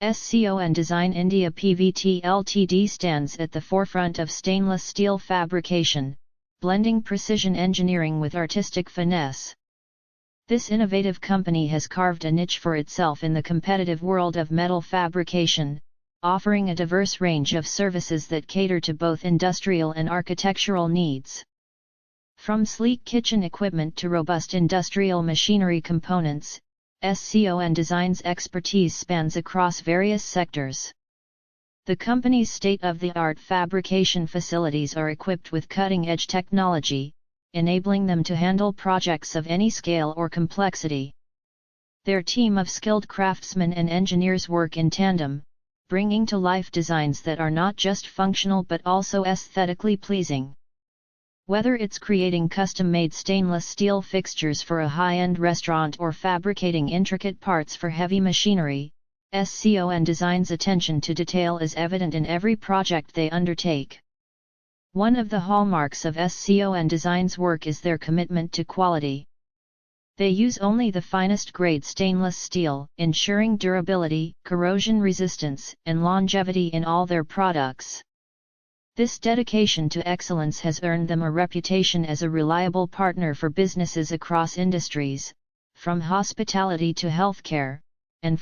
SCON Design India PVT Ltd stands at the forefront of stainless steel fabrication, blending precision engineering with artistic finesse. This innovative company has carved a niche for itself in the competitive world of metal fabrication, offering a diverse range of services that cater to both industrial and architectural needs. From sleek kitchen equipment to robust industrial machinery components, SCON Design's expertise spans across various sectors. The company's state-of-the-art fabrication facilities are equipped with cutting-edge technology, enabling them to handle projects of any scale or complexity. Their team of skilled craftsmen and engineers work in tandem, bringing to life designs that are not just functional but also aesthetically pleasing. Whether it's creating custom-made stainless steel fixtures for a high-end restaurant or fabricating intricate parts for heavy machinery, SCON Design's attention to detail is evident in every project they undertake. One of the hallmarks of SCON Design's work is their commitment to quality. They use only the finest grade stainless steel, ensuring durability, corrosion resistance, and longevity in all their products. This dedication to excellence has earned them a reputation as a reliable partner for businesses across industries, from hospitality to healthcare,